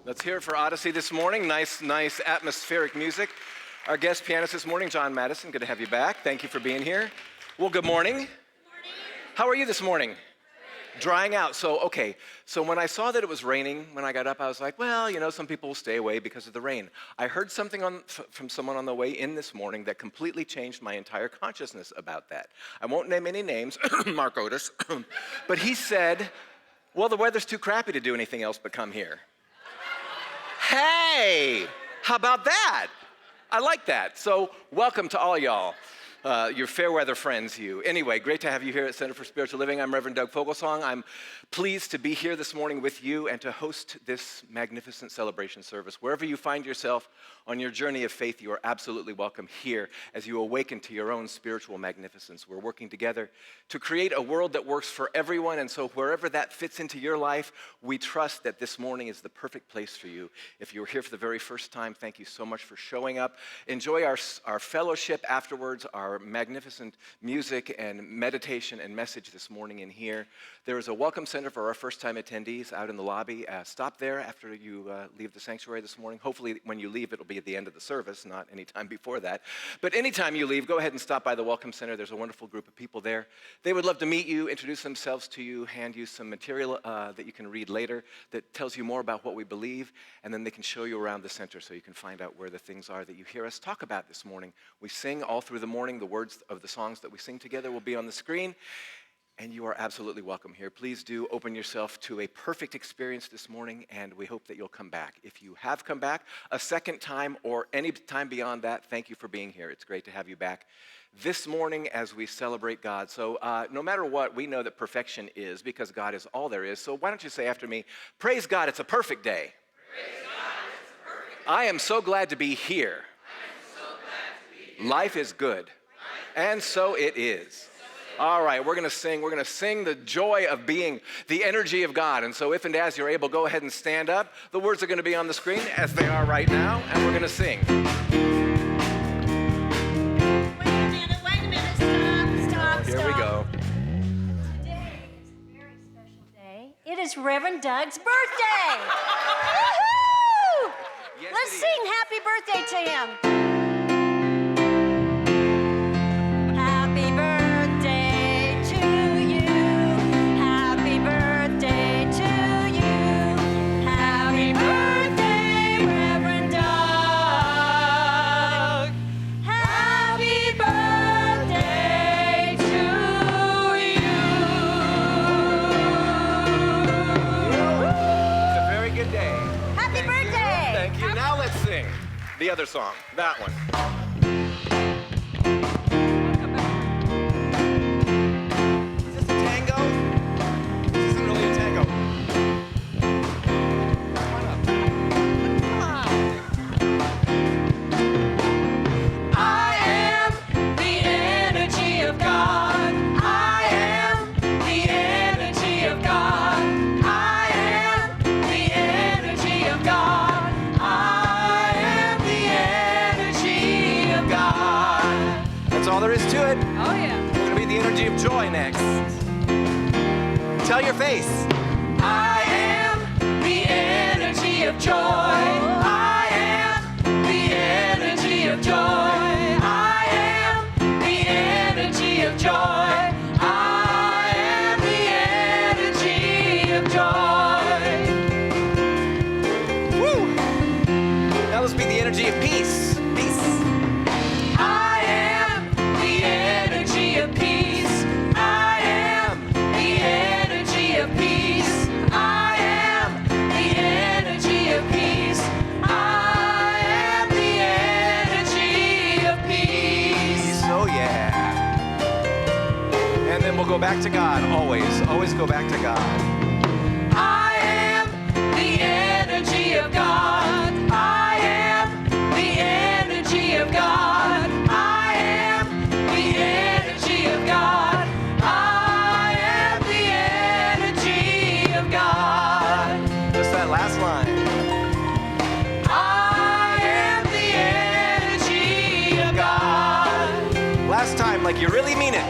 Let's hear it for Odyssey this morning. Nice atmospheric music. Our guest pianist this morning, John Madison. Good to have you back. Thank you for being here. Well, good morning. Good morning. How are you this morning? Great. Drying out. So when I saw that it was raining when I got up, I was like, well, some people will stay away because of the rain. I heard something from someone on the way in this morning that completely changed my entire consciousness about that. I won't name any names, Mark Otis, but he said, well, the weather's too crappy to do anything else but come here. Hey, how about that? I like that. So welcome to all y'all, your fair weather friends, you. Anyway, great to have you here at Center for Spiritual Living. I'm Reverend Doug Fogelsong. I'm pleased to be here this morning with you and to host this magnificent celebration service. Wherever you find yourself on your journey of faith, you are absolutely welcome here as you awaken to your own spiritual magnificence. We're working together to create a world that works for everyone, and so wherever that fits into your life, we trust that this morning is the perfect place for you. If you're here for the very first time, thank you so much for showing up. Enjoy our fellowship afterwards, our our magnificent music and meditation and message this morning in here. There is a welcome center for our first-time attendees out in the lobby. Stop there after you leave the sanctuary this morning. Hopefully when you leave, it'll be at the end of the service, not any time before that. But anytime you leave, go ahead and stop by the welcome center. There's a wonderful group of people there. They would love to meet you, introduce themselves to you, hand you some material that you can read later that tells you more about what we believe, and then they can show you around the center so you can find out where the things are that you hear us talk about this morning. We sing all through the morning. The words of the songs that we sing together will be on the screen, and you are absolutely welcome here. Please do open yourself to a perfect experience this morning, and we hope that you'll come back. If you have come back a second time or any time beyond that, thank you for being here. It's great to have you back this morning as we celebrate God. So no matter what, we know that perfection is because God is all there is. So why don't you say after me, praise God, it's a perfect day. Praise God, it's a perfect day. I am so glad to be here. Life is good, and so it is. All right, we're going to sing the joy of being the energy of God. And so if and as you're able, go ahead and stand up. The words are going to be on the screen as they are right now, and we're going to sing. Wait a minute, stop. Here we go. Today is a very special day. It is Reverend Doug's birthday. Woohoo! Yes, Let's it is. sing happy birthday to him. Happy birthday to you. Happy birthday to you. Happy birthday, Reverend Doug. Happy birthday to you. It's a very good day. Happy birthday. Thank you. Now let's sing the other song, that one. Is this a tango? This isn't really a tango. Come on up. I am the energy of God. I am the energy of God. I am the energy of God. I am the energy of God. That's all there is to it. Oh yeah. We're going to be the energy of joy next. Tell your face. I am the energy of joy. I am the energy of joy. I am the energy of joy. I am the energy of joy. Woo! Now let's be the energy of peace. Peace. I am the energy of peace. I am the energy of peace. I am the energy of peace. I am the energy of peace. Oh yeah. And then we'll go back to God. Always go back to God. I am the energy of God. I am the energy of God. I am the energy of God. I am the energy of God. Just that last line. I am the energy of God. Last time, like you really mean it.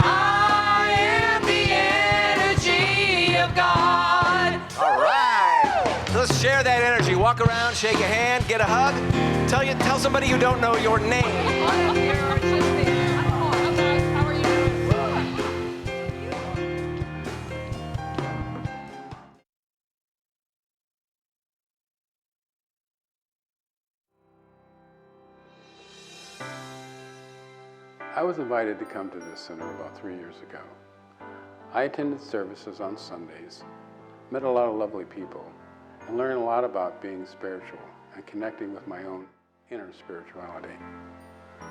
I am the energy of God. All right. Let's share that energy. Walk around, shake a hand, get a hug. Tell somebody you don't know your name. I was invited to come to this center about 3 years ago. I attended services on Sundays, met a lot of lovely people, and learned a lot about being spiritual and connecting with my own inner spirituality.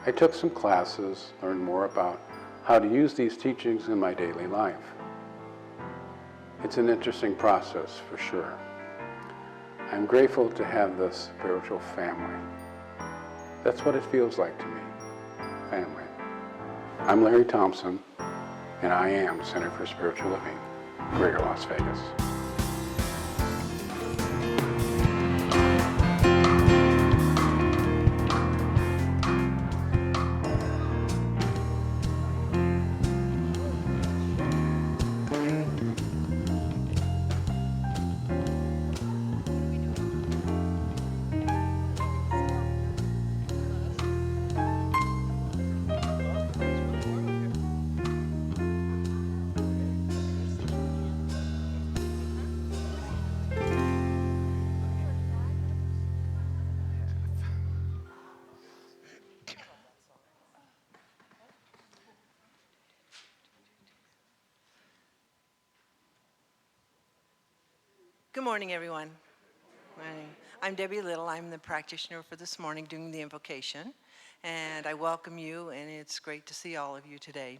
I took some classes, learned more about how to use these teachings in my daily life. It's an interesting process for sure. I'm grateful to have this spiritual family. That's what it feels like to me, family. I'm Larry Thompson, and I am Center for Spiritual Living, Greater Las Vegas. Good morning, everyone. Morning. I'm Debbie Little. I'm the practitioner for this morning doing the invocation. And I welcome you, and it's great to see all of you today.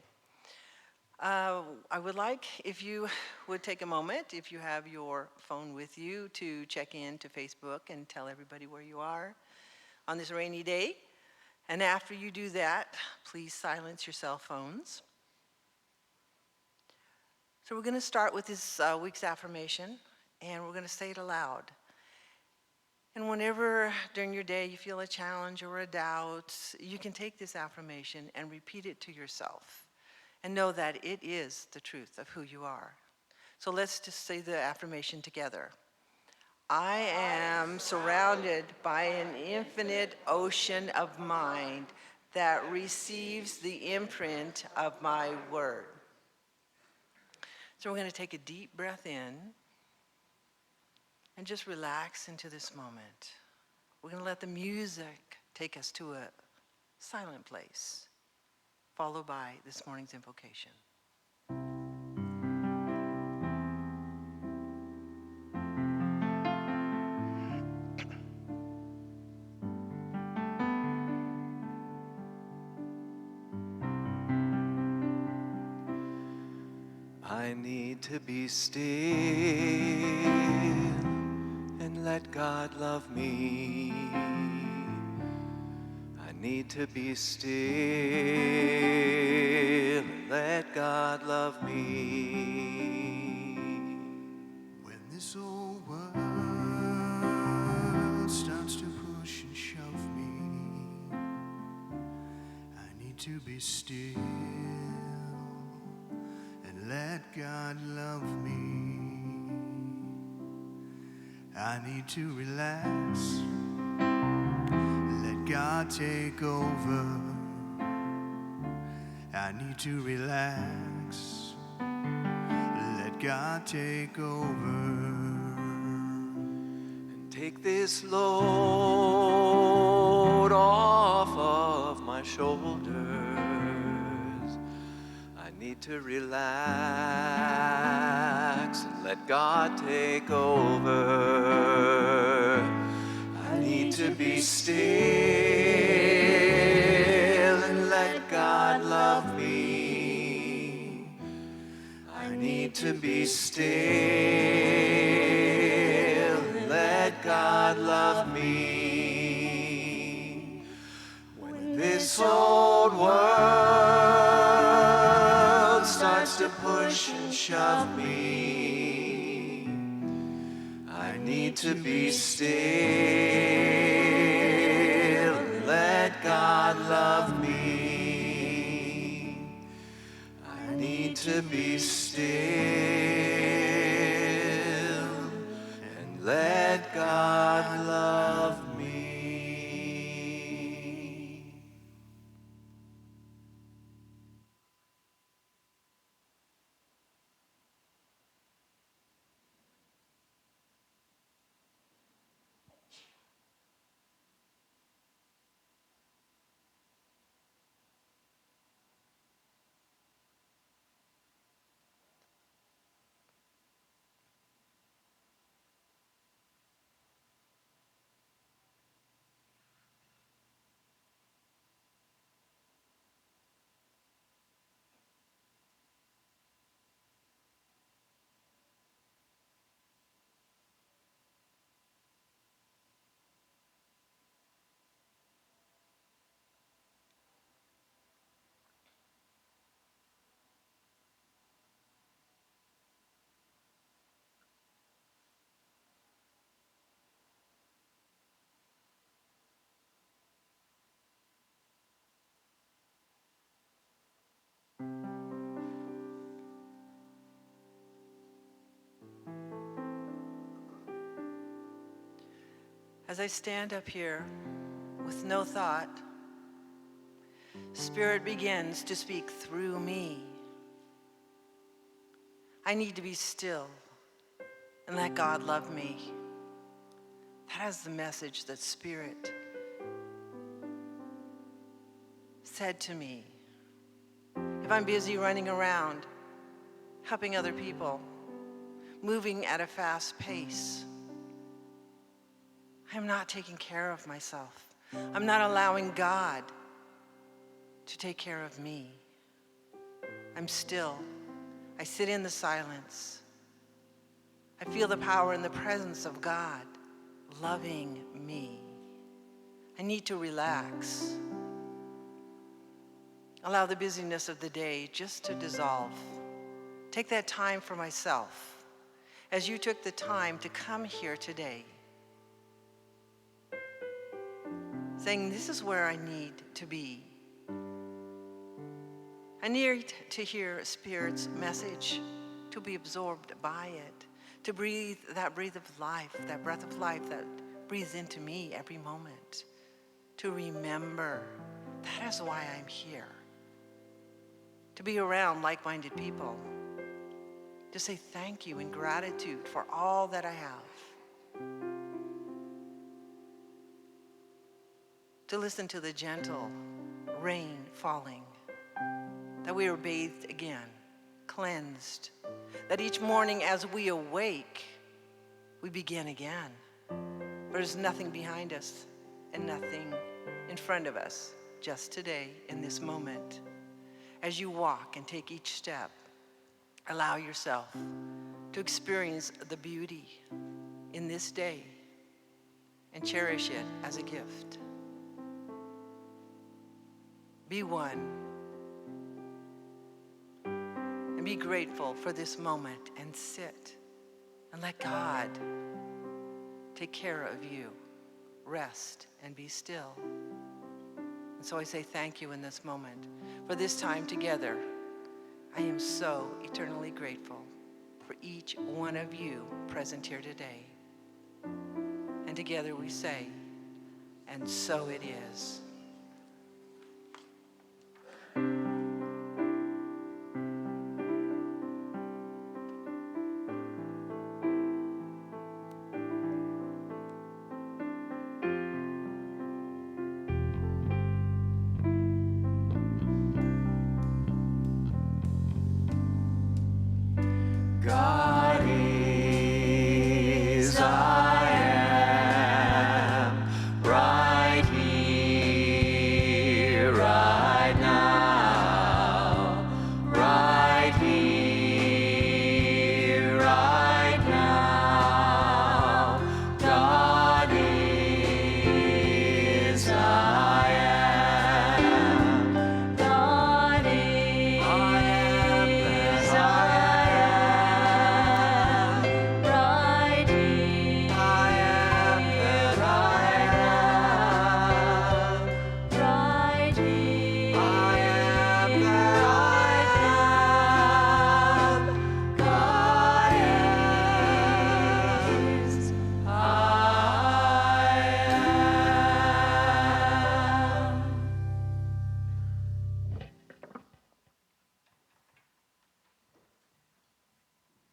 I would like if you would take a moment, if you have your phone with you, to check in to Facebook and tell everybody where you are on this rainy day. And after you do that, please silence your cell phones. So we're going to start with this week's affirmation, and we're going to say it aloud. And whenever during your day you feel a challenge or a doubt, you can take this affirmation and repeat it to yourself and know that it is the truth of who you are. So let's just say the affirmation together. I am surrounded by an infinite ocean of mind that receives the imprint of my word. So we're going to take a deep breath in and just relax into this moment. We're going to let the music take us to a silent place, followed by this morning's invocation. I need to be still and let God love me. I need to be still and let God love me. When this old world starts to push and shove me, I need to be still and let God love me. I need to relax, let God take over. I need to relax, let God take over. And take this load off of my shoulders. I need to relax and let God take over. I need to be still and let God love me. I need to be still and let God love me. When this old world starts to push and shove me, I need to be still and let God love me. I need to be still and let God love me. As I stand up here with no thought, Spirit begins to speak through me. I need to be still and let God love me. That is the message that Spirit said to me. If I'm busy running around, helping other people, moving at a fast pace. I'm not taking care of myself. I'm not allowing God to take care of me. I'm still. I sit in the silence. I feel the power and the presence of God loving me. I need to relax. Allow the busyness of the day just to dissolve. Take that time for myself, as you took the time to come here today, saying, this is where I need to be. I need to hear Spirit's message, to be absorbed by it, to breathe that breath of life that breathes into me every moment, to remember that is why I'm here, to be around like-minded people, to say thank you and gratitude for all that I have, to listen to the gentle rain falling, that we are bathed again, cleansed, that each morning as we awake, we begin again. There's nothing behind us and nothing in front of us, just today in this moment. As you walk and take each step, allow yourself to experience the beauty in this day and cherish it as a gift. Be one. And be grateful for this moment and sit and let God take care of you. Rest and be still. And so I say thank you in this moment for this time together. I am so eternally grateful for each one of you present here today. And together we say, and so it is. God is, I am, right here, right now, right here, right now. God is, I am. God is, I am that I right here, I am that I am. right here, I am that I am. God is, I am.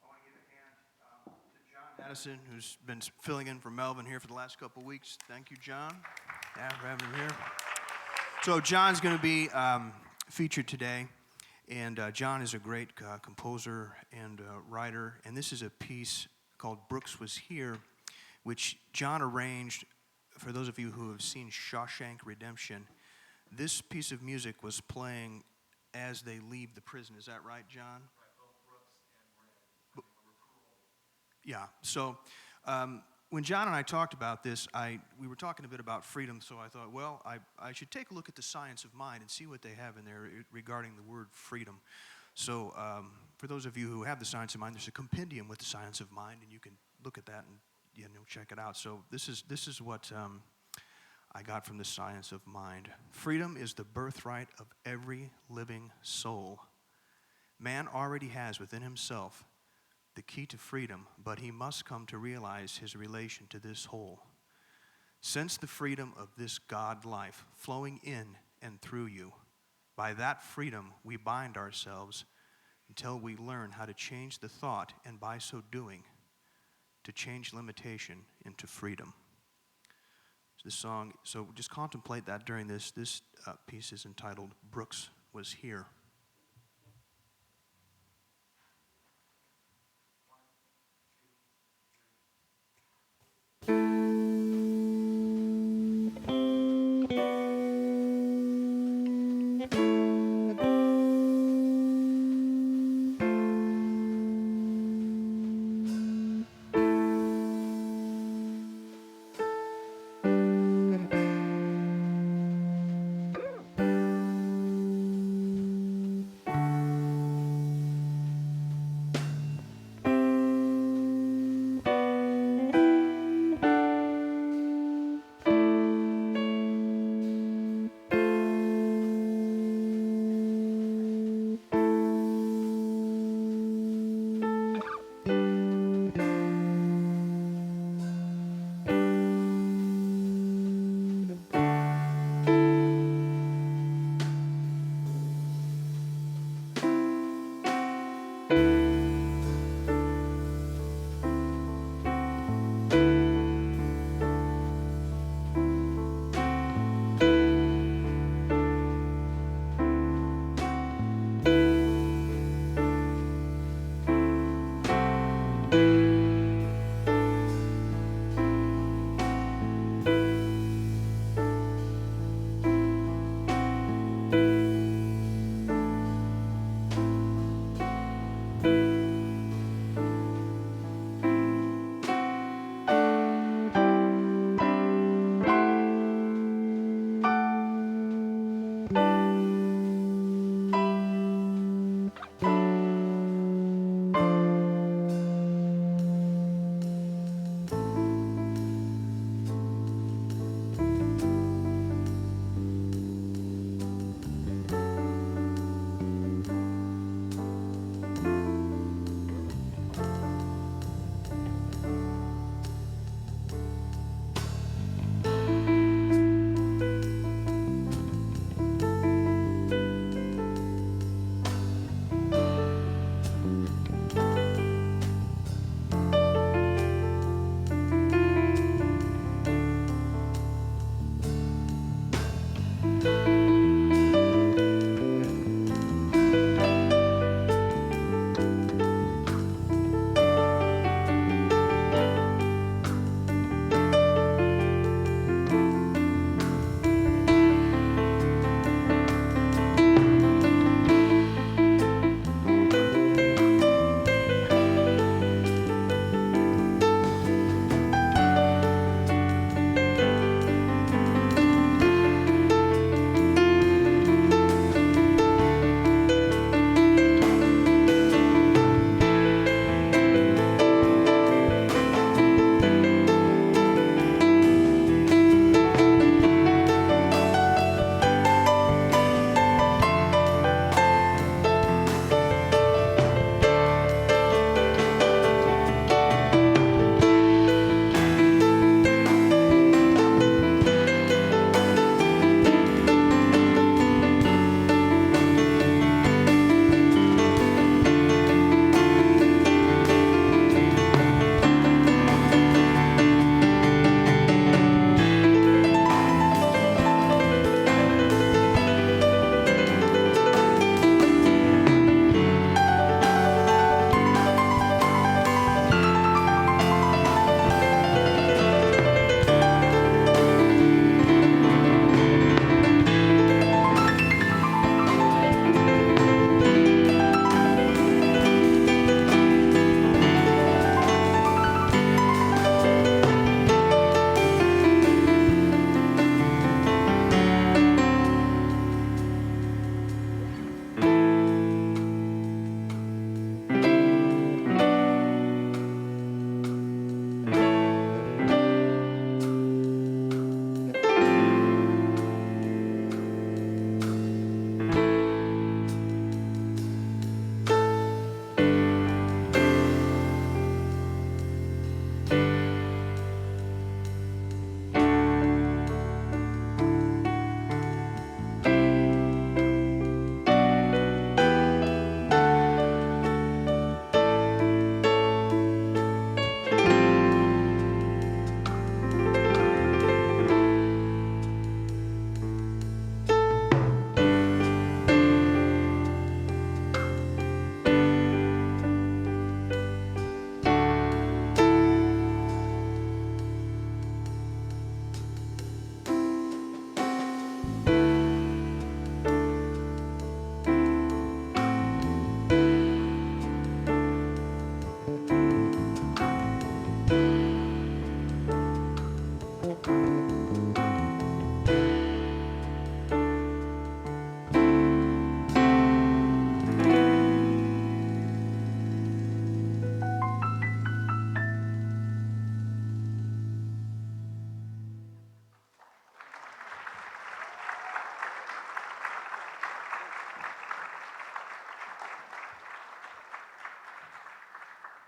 I want to give a hand to John Madison, who's been filling in for Melvin here for the last couple of weeks. Thank you, John, for having him here. So John's going to be featured today, and John is a great composer and writer, and this is a piece called Brooks Was Here, which John arranged. For those of you who have seen Shawshank Redemption, this piece of music was playing as they leave the prison. Is that right, John? Yeah, so when John and I talked about this, we were talking a bit about freedom, so I thought, well, I should take a look at the Science of Mind and see what they have in there regarding the word freedom. So for those of you who have the Science of Mind, there's a compendium with the Science of Mind, and you can look at that and check it out. So this is what I got from the Science of Mind. Freedom is the birthright of every living soul. Man already has within himself the key to freedom, but he must come to realize his relation to this whole. Sense the freedom of this God life flowing in and through you. By that freedom, we bind ourselves until we learn how to change the thought, and by so doing, to change limitation into freedom. This song, so just contemplate that during this. This piece is entitled Brooks Was Here.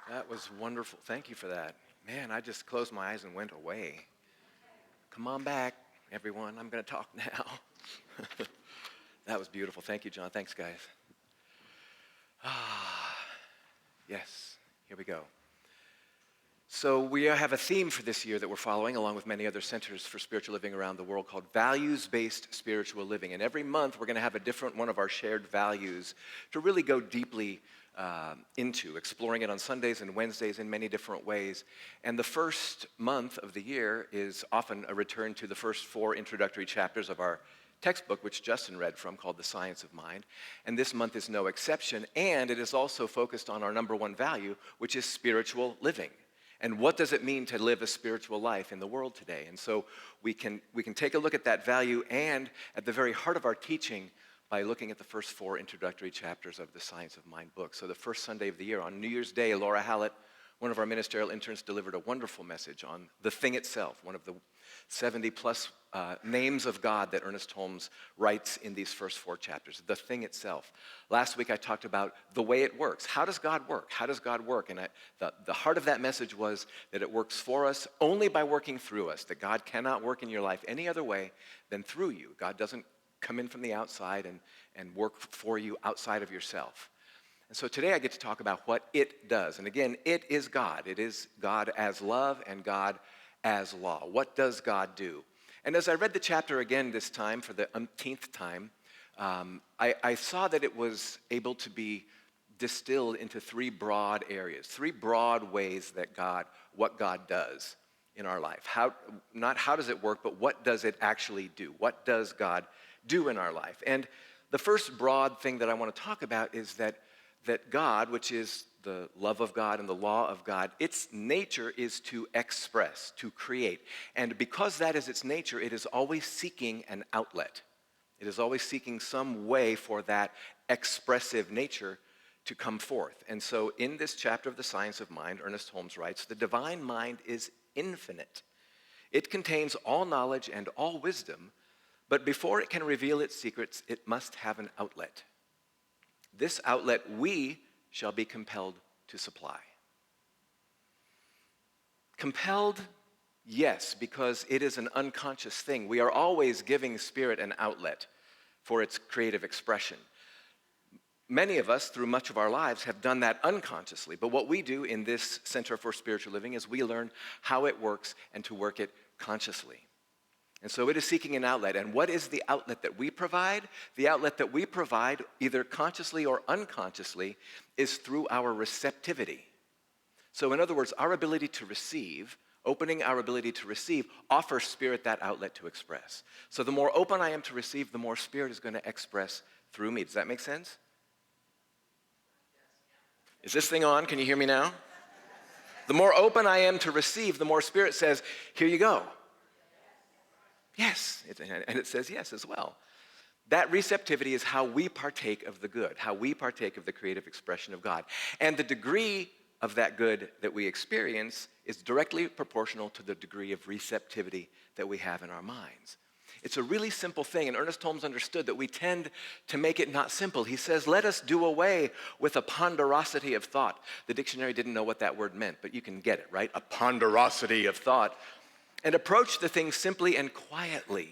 That was wonderful. Thank you for that. Man, I just closed my eyes and went away. Come on back, everyone. I'm going to talk now. That was beautiful. Thank you, John. Thanks, guys. Yes, here we go. So we have a theme for this year that we're following, along with many other centers for spiritual living around the world, called Values-Based Spiritual Living. And every month we're going to have a different one of our shared values to really go deeply into, exploring it on Sundays and Wednesdays in many different ways. And the first month of the year is often a return to the first 4 introductory chapters of our textbook, which Justin read from, called The Science of Mind. And this month is no exception, and it is also focused on our number 1 value, which is spiritual living. And what does it mean to live a spiritual life in the world today? And so we can take a look at that value and at the very heart of our teaching by looking at the first 4 introductory chapters of the Science of Mind book. So the first Sunday of the year, on New Year's Day, Laura Hallett, one of our ministerial interns, delivered a wonderful message on the thing itself, one of the 70-plus names of God that Ernest Holmes writes in these first 4 chapters, the thing itself. Last week I talked about the way it works. How does God work? How does God work? And the heart of that message was that it works for us only by working through us, that God cannot work in your life any other way than through you. God doesn't come in from the outside and work for you outside of yourself. And so today I get to talk about what it does. And again, it is God. It is God as love and God as law. What does God do? And as I read the chapter again this time, for the umpteenth time, I saw that it was able to be distilled into 3 broad areas, 3 broad ways that what God does in our life. Not how does it work, but what does it actually do? What does God do in our life? And the first broad thing that I want to talk about is that God, which is the love of God and the law of God, its nature is to express, to create. And because that is its nature, it is always seeking an outlet. It is always seeking some way for that expressive nature to come forth. And so in this chapter of The Science of Mind, Ernest Holmes writes, the divine mind is infinite. It contains all knowledge and all wisdom, but before it can reveal its secrets, it must have an outlet. This outlet we shall be compelled to supply. Compelled, yes, because it is an unconscious thing. We are always giving spirit an outlet for its creative expression. Many of us, through much of our lives, have done that unconsciously. But what we do in this Center for Spiritual Living is we learn how it works and to work it consciously. And so it is seeking an outlet. And what is the outlet that we provide? The outlet that we provide, either consciously or unconsciously, is through our receptivity. So in other words, our ability to receive, opening our ability to receive, offers spirit that outlet to express. So the more open I am to receive, the more spirit is going to express through me. Does that make sense? Is this thing on? Can you hear me now? The more open I am to receive, the more spirit says, here you go. Yes, and it says yes as well. That receptivity is how we partake of the good, how we partake of the creative expression of God. And the degree of that good that we experience is directly proportional to the degree of receptivity that we have in our minds. It's a really simple thing, and Ernest Holmes understood that we tend to make it not simple. He says, let us do away with a ponderosity of thought. The dictionary didn't know what that word meant, but you can get it, right? A ponderosity of thought. And approach the thing simply and quietly.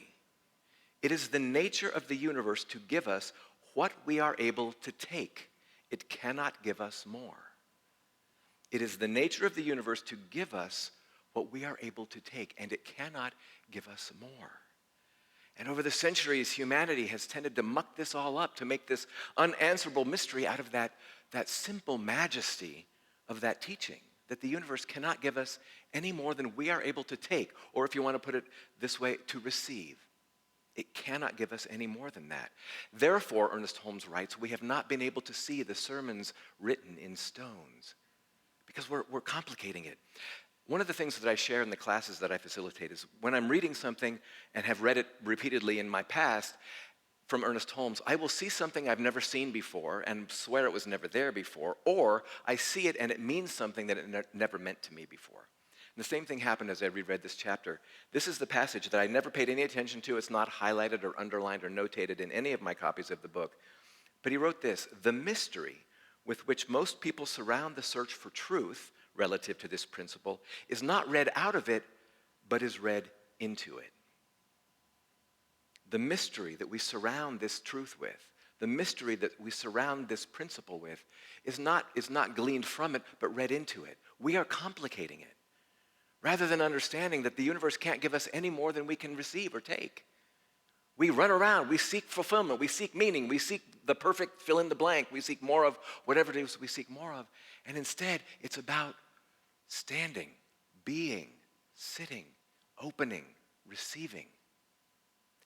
It is the nature of the universe to give us what we are able to take. It cannot give us more. It is the nature of the universe to give us what we are able to take, and it cannot give us more. And over the centuries, humanity has tended to muck this all up, to make this unanswerable mystery out of that simple majesty of that teaching, that the universe cannot give us any more than we are able to take, or if you want to put it this way, to receive. It cannot give us any more than that. Therefore, Ernest Holmes writes, we have not been able to see the sermons written in stones because we're complicating it. One of the things that I share in the classes that I facilitate is when I'm reading something and have read it repeatedly in my past from Ernest Holmes, I will see something I've never seen before and swear it was never there before, or I see it and it means something that it never meant to me before. And the same thing happened as I reread this chapter. This is the passage that I never paid any attention to. It's not highlighted or underlined or notated in any of my copies of the book. But he wrote this: the mystery with which most people surround the search for truth relative to this principle is not read out of it, but is read into it. The mystery that we surround this truth with, the mystery that we surround this principle with, is not gleaned from it, but read into it. We are complicating it, rather than understanding that the universe can't give us any more than we can receive or take. We run around, we seek fulfillment, we seek meaning, we seek the perfect fill in the blank, we seek more of whatever it is we seek more of. And instead, it's about standing, being, sitting, opening, receiving,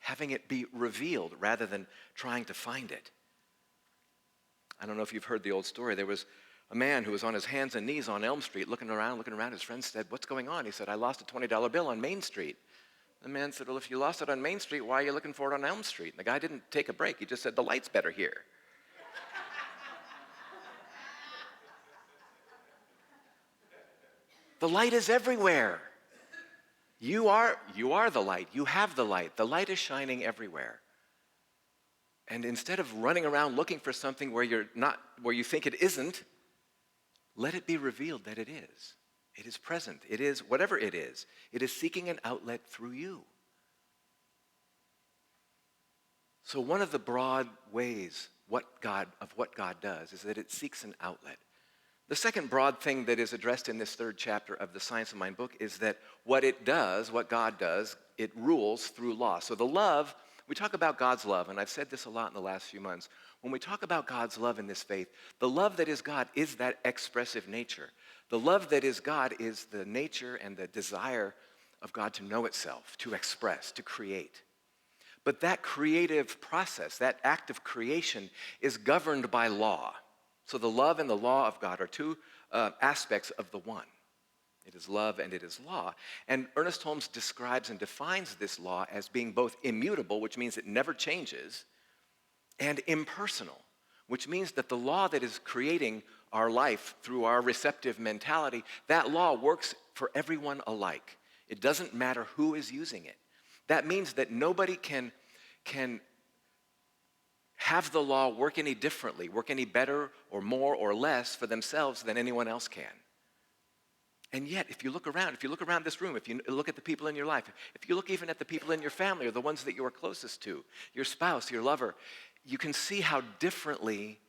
having it be revealed rather than trying to find it. I don't know if you've heard the old story. There was a man who was on his hands and knees on Elm Street looking around. His friends said, "What's going on?" He said, "I lost a $20 bill on Main Street." The man said, "Well, if you lost it on Main Street, why are you looking for it on Elm Street?" And the guy didn't take a break. He just said, "The light's better here." The light is everywhere. You are the light. You have the light. The light is shining everywhere. And instead of running around looking for something where you think it isn't, let it be revealed that it is. It is present. It is whatever it is. It is seeking an outlet through you. So one of the broad ways of what God does is that it seeks an outlet. The second broad thing that is addressed in this third chapter of the Science of Mind book is that what God does, it rules through law. So the love, we talk about God's love, and I've said this a lot in the last few months. When we talk about God's love in this faith, the love that is God is that expressive nature. The love that is God is the nature and the desire of God to know itself, to express, to create. But that creative process, that act of creation, is governed by law. So the love and the law of God are two aspects of the one. It is love and it is law. And Ernest Holmes describes and defines this law as being both immutable, which means it never changes, and impersonal, which means that the law that is creating our life through our receptive mentality, that law works for everyone alike. It doesn't matter who is using it. That means that nobody can have the law work any differently, work any better or more or less for themselves than anyone else can. And yet, if you look around this room, if you look at the people in your life, if you look even at the people in your family or the ones that you are closest to, your spouse, your lover, you can see how differently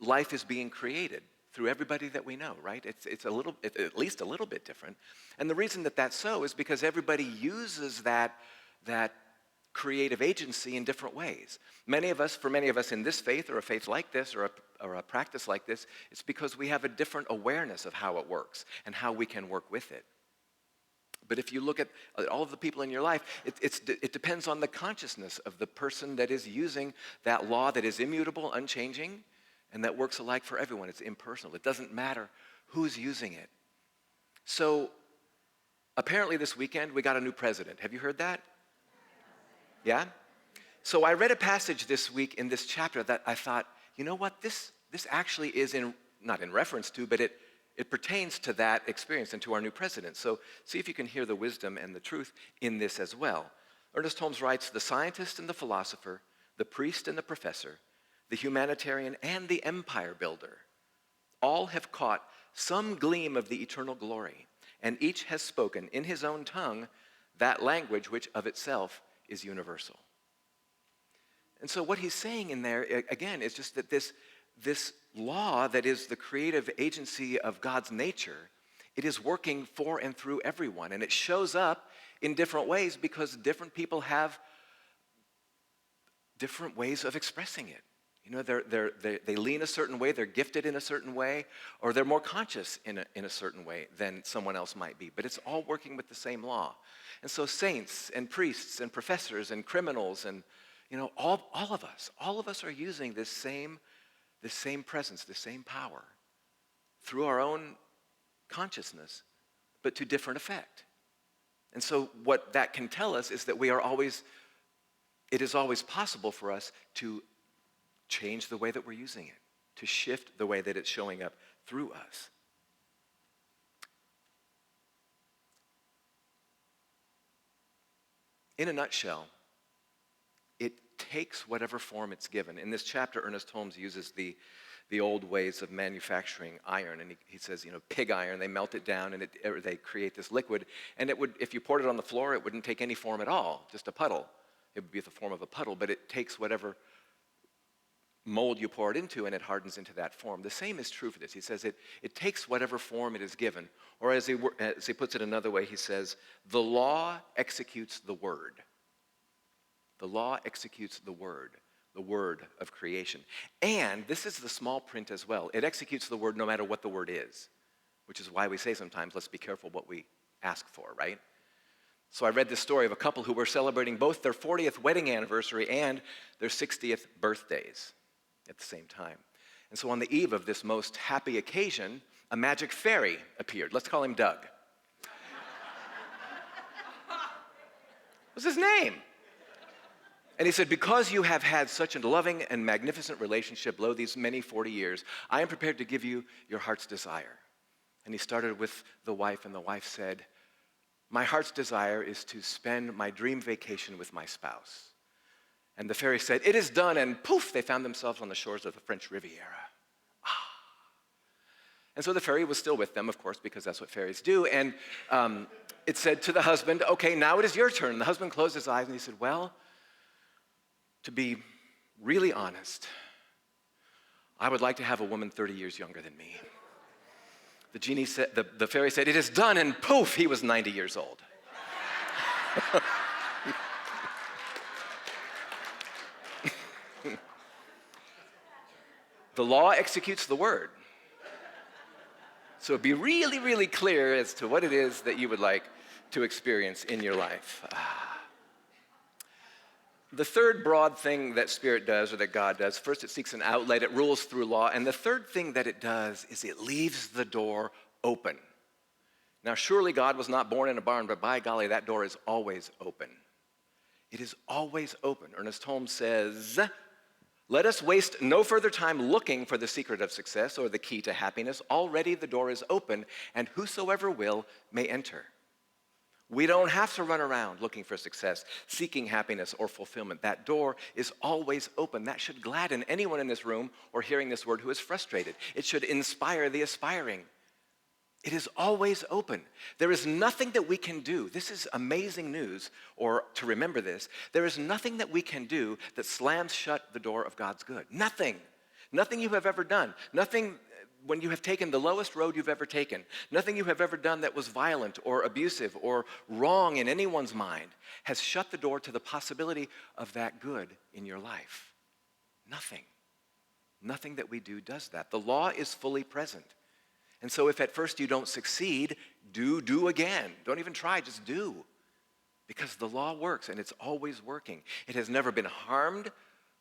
life is being created through everybody that we know, right? It's at least a little bit different. And the reason that that's so is because everybody uses that creative agency in different ways. For many of us in this faith or a faith like this or a practice like this, it's because we have a different awareness of how it works and how we can work with it. But if you look at all of the people in your life, it depends on the consciousness of the person that is using that law that is immutable, unchanging, and that works alike for everyone. It's impersonal. It doesn't matter who's using it. So apparently this weekend we got a new president. Have you heard that? Yeah? So I read a passage this week in this chapter that I thought, you know what, this actually is not in reference to, but it pertains to that experience and to our new president. So see if you can hear the wisdom and the truth in this as well. Ernest Holmes writes, "The scientist and the philosopher, the priest and the professor, the humanitarian and the empire builder, all have caught some gleam of the eternal glory, and each has spoken in his own tongue that language which of itself is universal." And so what he's saying in there, again, is just that this law that is the creative agency of God's nature, it is working for and through everyone. And it shows up in different ways because different people have different ways of expressing it. You know, they lean a certain way, they're gifted in a certain way, or they're more conscious in a certain way than someone else might be. But it's all working with the same law. And so saints and priests and professors and criminals and, you know, all of us are using this same presence, this same power through our own consciousness, but to different effect. And so what that can tell us is that it is always possible for us to change the way that we're using it, to shift the way that it's showing up through us. In a nutshell, it takes whatever form it's given. In this chapter, Ernest Holmes uses the the old ways of manufacturing iron. And he says, pig iron, they melt it down and they create this liquid. And it would, if you poured it on the floor, it wouldn't take any form at all, just a puddle. It would be the form of a puddle, but it takes whatever mold you pour it into and it hardens into that form. The same is true for this. He says it takes whatever form it is given. Or as he puts it another way, he says, the law executes the word. The law executes the word of creation. And this is the small print as well. It executes the word no matter what the word is, which is why we say sometimes, let's be careful what we ask for, right? So I read this story of a couple who were celebrating both their 40th wedding anniversary and their 60th birthdays at the same time. And so on the eve of this most happy occasion, a magic fairy appeared. Let's call him Doug. What's his name? And he said, because you have had such a loving and magnificent relationship below these many 40 years, I am prepared to give you your heart's desire. And he started with the wife, and the wife said, my heart's desire is to spend my dream vacation with my spouse. And the fairy said, it is done, and poof, they found themselves on the shores of the French Riviera. And so the fairy was still with them, of course, because that's what fairies do. And it said to the husband, okay, now it is your turn. And the husband closed his eyes and he said, well, to be really honest, I would like to have a woman 30 years younger than me. The genie said, the fairy said, it is done, and poof, he was 90 years old. The law executes the word. So be really, really clear as to what it is that you would like to experience in your life. The third broad thing that Spirit does, or that God does, first it seeks an outlet, it rules through law, and the third thing that it does is it leaves the door open. Now surely God was not born in a barn, but by golly, that door is always open. It is always open. Ernest Holmes says, let us waste no further time looking for the secret of success or the key to happiness. Already the door is open, and whosoever will may enter. We don't have to run around looking for success, seeking happiness or fulfillment. That door is always open. That should gladden anyone in this room or hearing this word who is frustrated. It should inspire the aspiring. It is always open. There is nothing that we can do. This is amazing news, or to remember this. There is nothing that we can do that slams shut the door of God's good. Nothing. Nothing you have ever done. Nothing when you have taken the lowest road you've ever taken. Nothing you have ever done that was violent or abusive or wrong in anyone's mind has shut the door to the possibility of that good in your life. Nothing. Nothing that we do does that. The law is fully present. And so if at first you don't succeed, do again. Don't even try, just do. Because the law works, and it's always working. It has never been harmed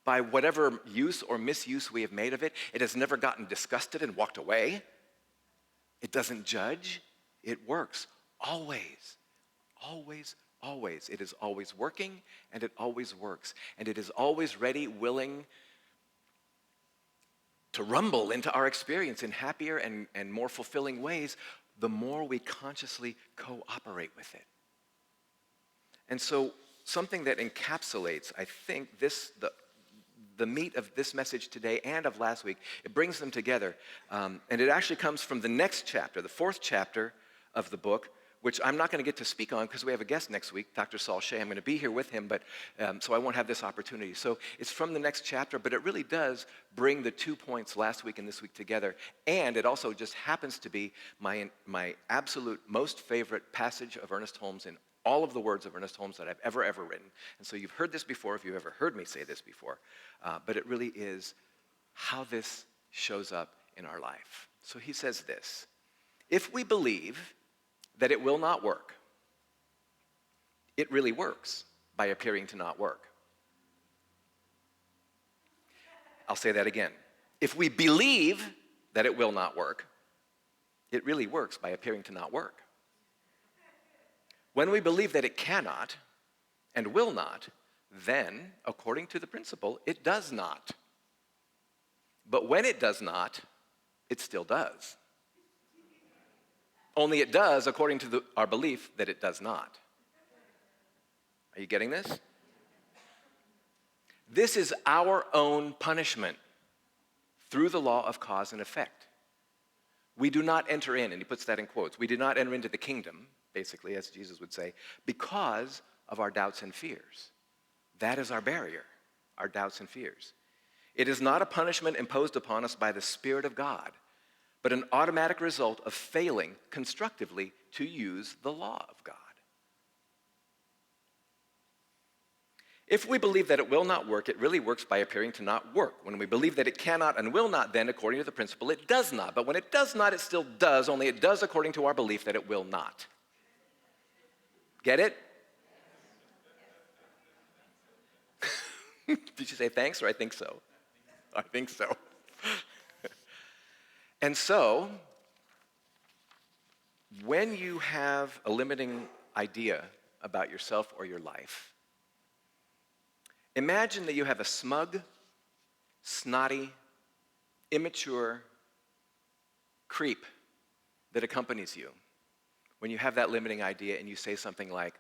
by whatever use or misuse we have made of it. It has never gotten disgusted and walked away. It doesn't judge. It works. Always. Always, always. It is always working, and it always works. And it is always ready, willing to rumble into our experience in happier and more fulfilling ways, the more we consciously cooperate with it. And so something that encapsulates, I think, the meat of this message today and of last week, it brings them together. And it actually comes from the next chapter, the fourth chapter of the book, which I'm not going to get to speak on because we have a guest next week, Dr. Saul Shea. I'm going to be here with him, but so I won't have this opportunity. So it's from the next chapter, but it really does bring the 2 points last week and this week together. And it also just happens to be my absolute most favorite passage of Ernest Holmes in all of the words of Ernest Holmes that I've ever written. And so you've heard this before, if you've ever heard me say this before, but it really is how this shows up in our life. So he says this: if we believe that it will not work, it really works by appearing to not work. I'll say that again. If we believe that it will not work, it really works by appearing to not work. When we believe that it cannot and will not, then, according to the principle, it does not. But when it does not, it still does. Only it does according to our belief that it does not. Are you getting this? This is our own punishment through the law of cause and effect. We do not enter in, and he puts that in quotes, we do not enter into the kingdom, basically, as Jesus would say, because of our doubts and fears. That is our barrier, our doubts and fears. It is not a punishment imposed upon us by the Spirit of God, but an automatic result of failing constructively to use the law of God. If we believe that it will not work, it really works by appearing to not work. When we believe that it cannot and will not, then according to the principle, it does not. But when it does not, it still does, only it does according to our belief that it will not. Get it? Did you say thanks or I think so? I think so. And so, when you have a limiting idea about yourself or your life, imagine that you have a smug, snotty, immature creep that accompanies you when you have that limiting idea and you say something like,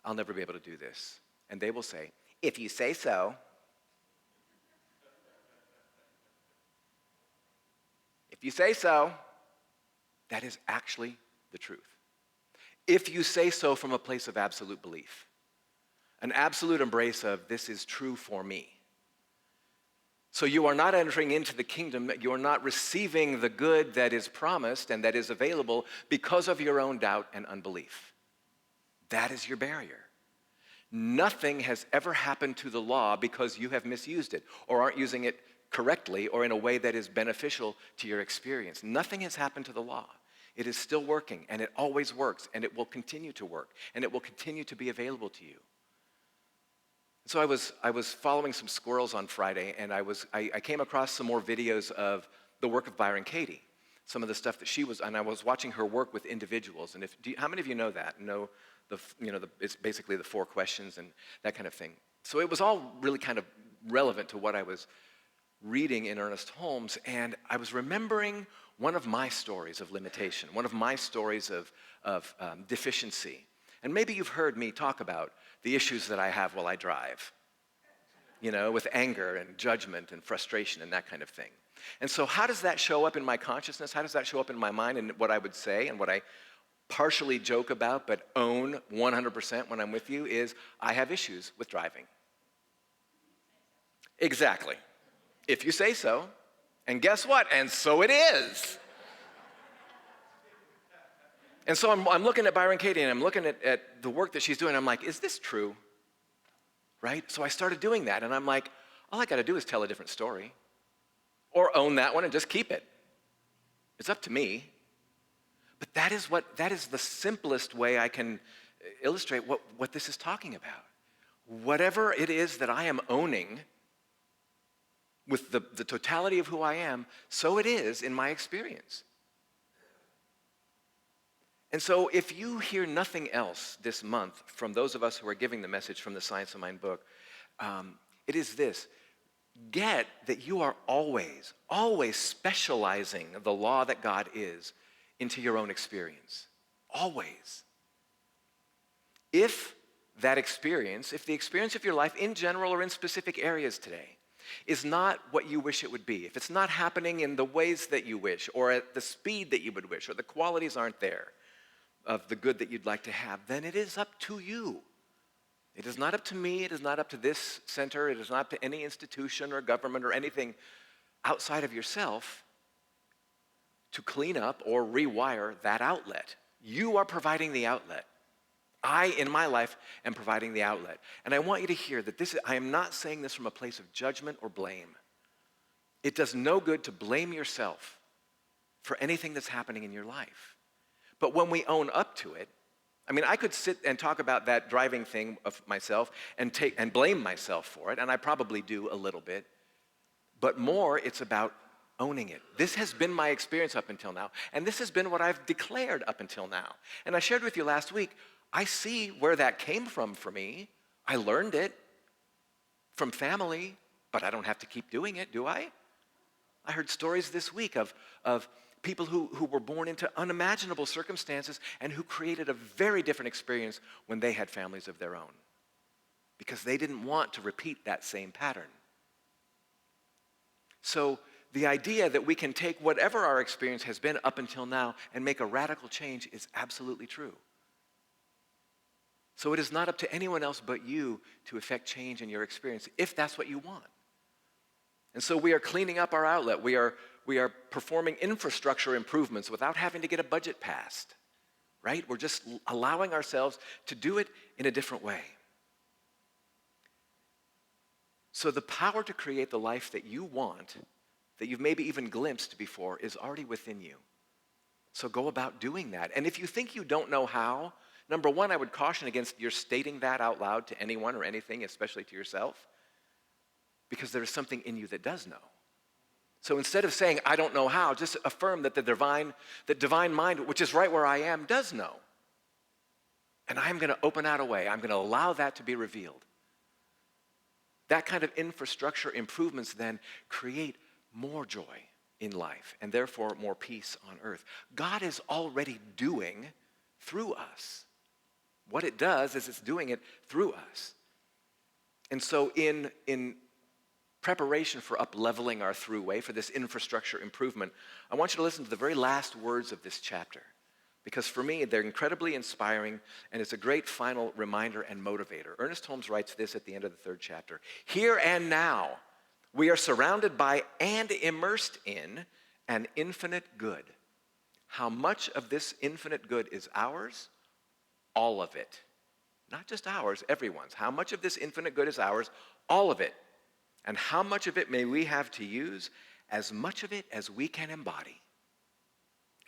I'll never be able to do this. And they will say, if you say so. If you say so, that is actually the truth. If you say so from a place of absolute belief, an absolute embrace of this is true for me. So you are not entering into the kingdom, you are not receiving the good that is promised and that is available because of your own doubt and unbelief. That is your barrier. Nothing has ever happened to the law because you have misused it or aren't using it correctly or in a way that is beneficial to your experience. Nothing has happened to the law. It is still working, and it always works, and it will continue to work, and it will continue to be available to you. So I was following some squirrels on Friday, and I came across some more videos of the work of Byron Katie, some of the stuff that she was, and I was watching her work with individuals. And how many of you know that? Know it's basically the 4 questions and that kind of thing. So it was all really kind of relevant to what I was reading in Ernest Holmes, and I was remembering one of my stories of limitation, one of my stories of deficiency. And maybe you've heard me talk about the issues that I have while I drive, with anger and judgment and frustration and that kind of thing. And so how does that show up in my consciousness? How does that show up in my mind and what I would say and what I partially joke about but own 100% when I'm with you is I have issues with driving. Exactly. If you say so. And guess what? And so it is. And so I'm looking at Byron Katie and I'm looking at the work that she's doing. I'm like, is this true? Right? So I started doing that and I'm like, all I got to do is tell a different story or own that one and just keep it. It's up to me. But that is the simplest way I can illustrate what this is talking about. Whatever it is that I am owning with the totality of who I am, so it is in my experience. And so if you hear nothing else this month from those of us who are giving the message from the Science of Mind book, it is this. Get that you are always, always specializing the law that God is into your own experience. Always. If the experience of your life in general or in specific areas today is not what you wish it would be, if it's not happening in the ways that you wish or at the speed that you would wish or the qualities aren't there of the good that you'd like to have, then it is up to you. It is not up to me, it is not up to this center, it is not up to any institution or government or anything outside of yourself to clean up or rewire that outlet. You are providing the outlet. I, in my life, am providing the outlet. And I want you to hear that I am not saying this from a place of judgment or blame. It does no good to blame yourself for anything that's happening in your life. But when we own up to it, I could sit and talk about that driving thing of myself and blame myself for it, and I probably do a little bit. But more, it's about owning it. This has been my experience up until now, and this has been what I've declared up until now. And I shared with you last week, I see where that came from for me. I learned it from family, but I don't have to keep doing it, do I? I heard stories this week of people who were born into unimaginable circumstances and who created a very different experience when they had families of their own because they didn't want to repeat that same pattern. So the idea that we can take whatever our experience has been up until now and make a radical change is absolutely true. So it is not up to anyone else but you to effect change in your experience, if that's what you want. And so we are cleaning up our outlet. We are performing infrastructure improvements without having to get a budget passed, right? We're just allowing ourselves to do it in a different way. So the power to create the life that you want, that you've maybe even glimpsed before, is already within you. So go about doing that. And if you think you don't know how, number one, I would caution against your stating that out loud to anyone or anything, especially to yourself, because there is something in you that does know. So instead of saying, I don't know how, just affirm that the divine mind, which is right where I am, does know. And I'm going to open out a way. I'm going to allow that to be revealed. That kind of infrastructure improvements then create more joy in life and therefore more peace on earth. God is already doing through us. What it does is it's doing it through us. And so in preparation for up-leveling our throughway, for this infrastructure improvement, I want you to listen to the very last words of this chapter. Because for me, they're incredibly inspiring, and it's a great final reminder and motivator. Ernest Holmes writes this at the end of the 3rd chapter. Here and now, we are surrounded by and immersed in an infinite good. How much of this infinite good is ours? All of it. Not just ours, everyone's. How much of this infinite good is ours? All of it. And how much of it may we have to use? As much of it as we can embody.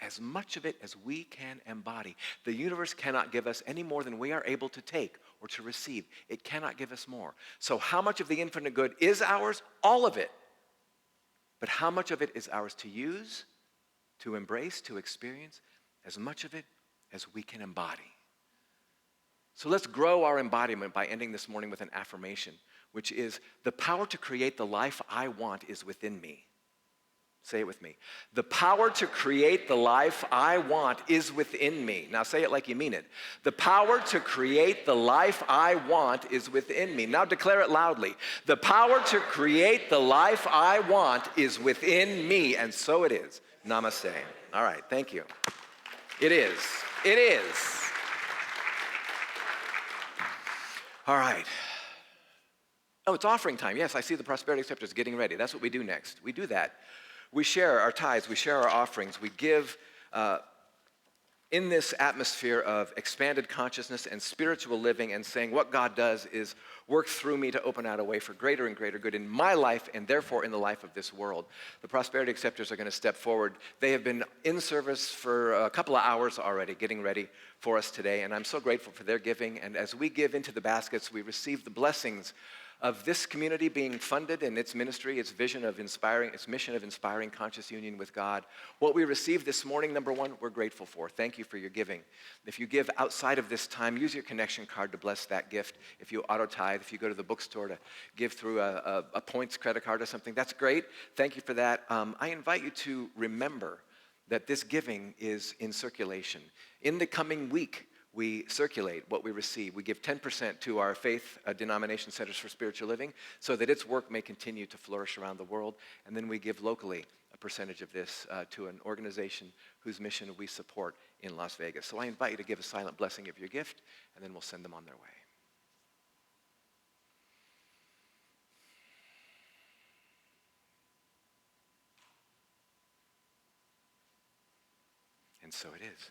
As much of it as we can embody. The universe cannot give us any more than we are able to take or to receive. It cannot give us more. So how much of the infinite good is ours? All of it. But how much of it is ours to use, to embrace, to experience? As much of it as we can embody. So let's grow our embodiment by ending this morning with an affirmation, which is, the power to create the life I want is within me. Say it with me. The power to create the life I want is within me. Now say it like you mean it. The power to create the life I want is within me. Now declare it loudly. The power to create the life I want is within me. And so it is. Namaste. All right, thank you. It is. It is. All right. Oh, it's offering time. Yes, I see the prosperity acceptors getting ready. That's what we do next. We do that. We share our tithes, we share our offerings, we give in this atmosphere of expanded consciousness and spiritual living, and saying what God does is work through me to open out a way for greater and greater good in my life and therefore in the life of this world. The prosperity acceptors are going to step forward. They have been in service for a couple of hours already, getting ready for us today, and I'm so grateful for their giving. And as we give into the baskets, we receive the blessings of this community being funded in its ministry, its vision of inspiring, its mission of inspiring conscious union with God. What we received this morning, number one, we're grateful for. Thank you for your giving. If you give outside of this time, use your connection card to bless that gift. If you auto tithe, if you go to the bookstore to give through a points credit card or something, that's great. Thank you for that. I invite you to remember that this giving is in circulation. In the coming week, we circulate what we receive. We give 10% to our faith denomination Centers for Spiritual Living so that its work may continue to flourish around the world. And then we give locally a percentage of this to an organization whose mission we support in Las Vegas. So I invite you to give a silent blessing of your gift, and then we'll send them on their way. And so it is.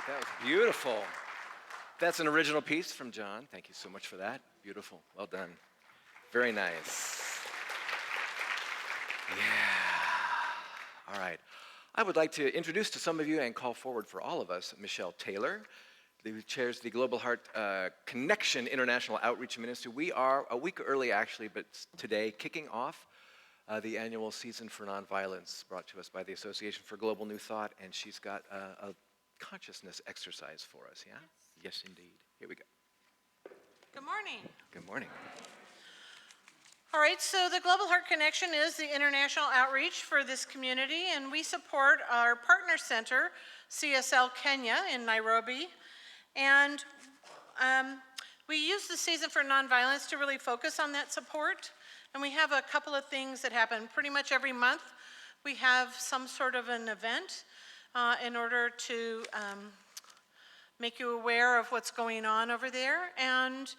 That was beautiful. That's an original piece from John. Thank you so much for that. Beautiful. Well done. Very nice. Yeah. All right. I would like to introduce to some of you and call forward for all of us Michelle Taylor, who chairs the Global Heart Connection International Outreach Ministry. We are a week early, actually, but today kicking off the annual Season for Nonviolence brought to us by the Association for Global New Thought, and she's got a consciousness exercise for us, yeah? Yes, indeed. Here we go. Good morning. Good morning. All right, so the Global Heart Connection is the international outreach for this community, and we support our partner center, CSL Kenya in Nairobi. And we use the Season for Nonviolence to really focus on that support. And we have a couple of things that happen pretty much every month. We have some sort of an event in order to make you aware of what's going on over there. And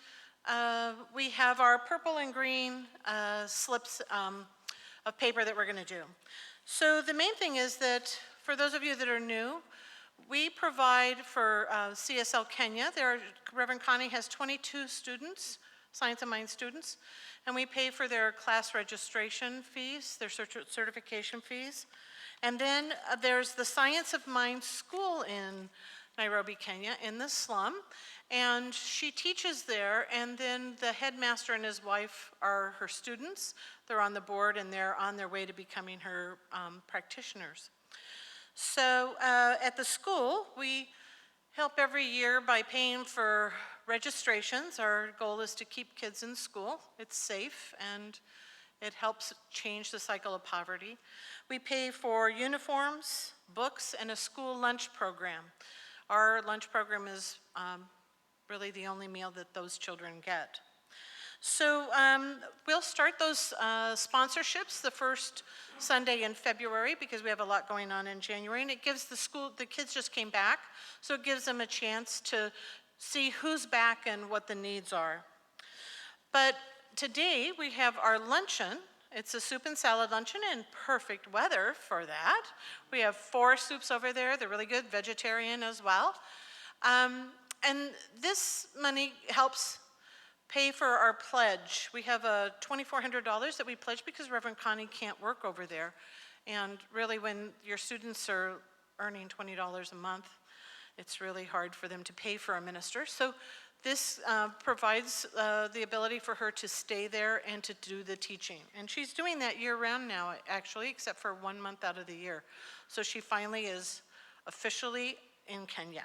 we have our purple and green slips of paper that we're going to do. So the main thing is that for those of you that are new, we provide for CSL Kenya. Reverend Connie has 22 students, Science of Mind students, and we pay for their class registration fees, their certification fees. And then there's the Science of Mind School in Nairobi, Kenya, in the slum, and she teaches there, and then the headmaster and his wife are her students. They're on the board, and they're on their way to becoming her practitioners. So at the school, we help every year by paying for registrations. Our goal is to keep kids in school. It's safe, and it helps change the cycle of poverty. We pay for uniforms, books, and a school lunch program. Our lunch program is really the only meal that those children get. So we'll start those sponsorships the first Sunday in February because we have a lot going on in January, and it gives the kids just came back, so it gives them a chance to see who's back and what the needs are. But today we have our luncheon. It's a soup and salad luncheon in perfect weather for that. We have 4 soups over there. They're really good, vegetarian as well. And this money helps pay for our pledge. We have a $2,400 that we pledge because Reverend Connie can't work over there. And really when your students are earning $20 a month, it's really hard for them to pay for a minister. So this provides the ability for her to stay there and to do the teaching. And she's doing that year-round now, actually, except for 1 month out of the year. So she finally is officially in Kenya.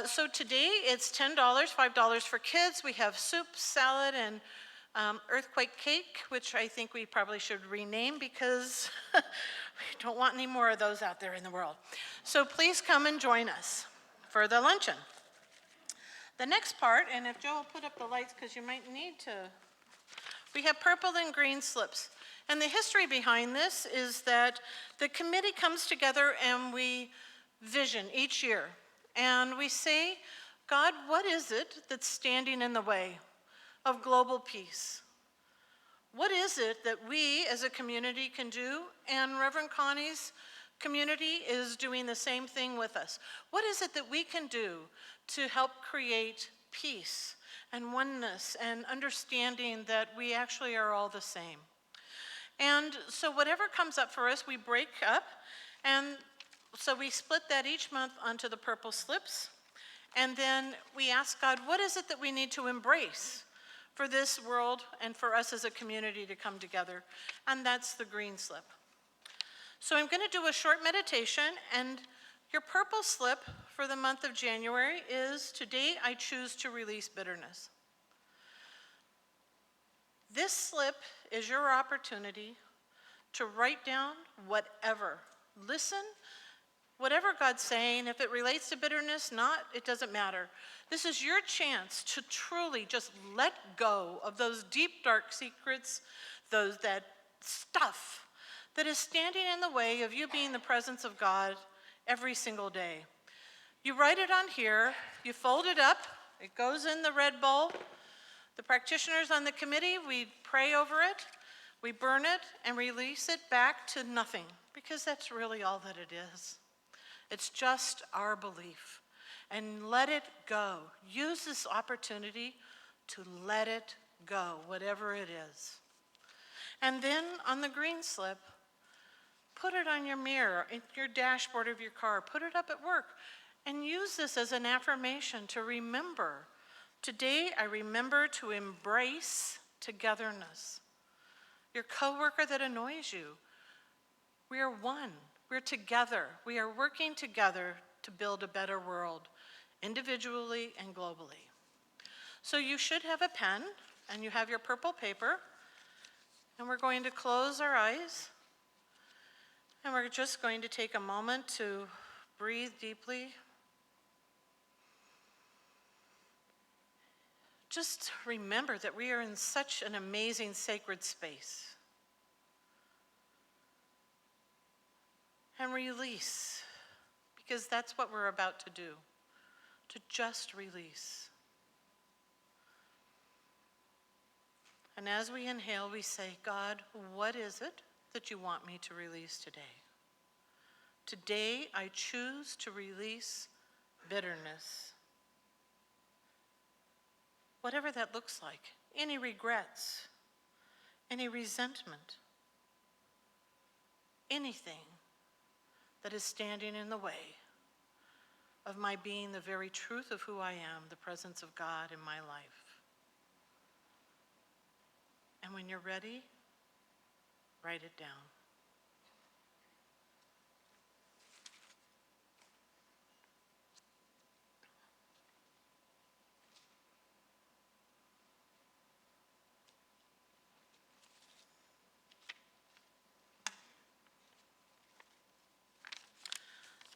So today it's $10, $5 for kids. We have soup, salad, and earthquake cake, which I think we probably should rename because we don't want any more of those out there in the world. So please come and join us for the luncheon. The next part, and if Joe will put up the lights because you might need to, we have purple and green slips. And the history behind this is that the committee comes together and we vision each year. And we say, God, what is it that's standing in the way of global peace? What is it that we as a community can do? And Reverend Connie's community is doing the same thing with us. What is it that we can do to help create peace and oneness and understanding that we actually are all the same? And so whatever comes up for us, we break up, and so we split that each month onto the purple slips, and then we ask God, what is it that we need to embrace for this world and for us as a community to come together? And that's the green slip. So I'm going to do a short meditation, and your purple slip for the month of January is, today I choose to release bitterness. This slip is your opportunity to write down whatever. Listen, whatever God's saying, if it relates to bitterness, not, it doesn't matter. This is your chance to truly just let go of those deep, dark secrets, that stuff that is standing in the way of you being the presence of God every single day. You write it on here, you fold it up, it goes in the red bowl. The practitioners on the committee, we pray over it, we burn it, and release it back to nothing, because that's really all that it is. It's just our belief. and let it go. Use this opportunity to let it go, whatever it is. And then on the green slip, put it on your mirror, in your dashboard of your car, put it up at work, and use this as an affirmation to remember. Today, I remember to embrace togetherness. Your coworker that annoys you, we are one. We're together. We are working together to build a better world, individually and globally. So you should have a pen, and you have your purple paper, and we're going to close our eyes, and we're just going to take a moment to breathe deeply. Just remember that we are in such an amazing sacred space. And release, because that's what we're about to do, to just release. And as we inhale, we say, God, what is it that you want me to release today? Today, I choose to release bitterness. Whatever that looks like, any regrets, any resentment, anything that is standing in the way of my being the very truth of who I am, the presence of God in my life. And when you're ready, write it down.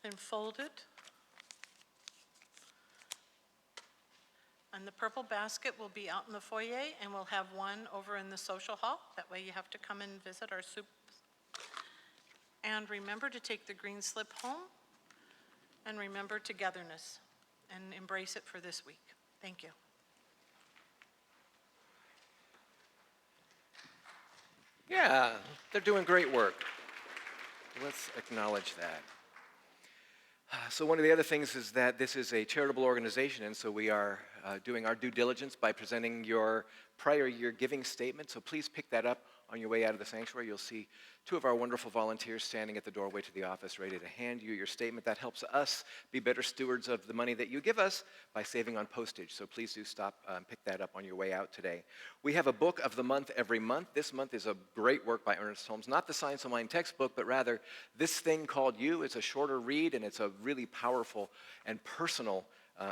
Then fold it. And the purple basket will be out in the foyer, and we'll have one over in the social hall. That way you have to come and visit our soup. And remember to take the green slip home, and remember togetherness, and embrace it for this week. Thank you. Yeah, they're doing great work. Let's acknowledge that. So one of the other things is that this is a charitable organization, and so we are doing our due diligence by presenting your prior year giving statement. So please pick that up on your way out of the sanctuary. You'll see two of our wonderful volunteers standing at the doorway to the office ready to hand you your statement. That helps us be better stewards of the money that you give us by saving on postage. So please do stop and pick that up on your way out today. We have a book of the month every month. This month is a great work by Ernest Holmes. Not the Science of Mind textbook, but rather This Thing Called You. It's a shorter read, and it's a really powerful and personal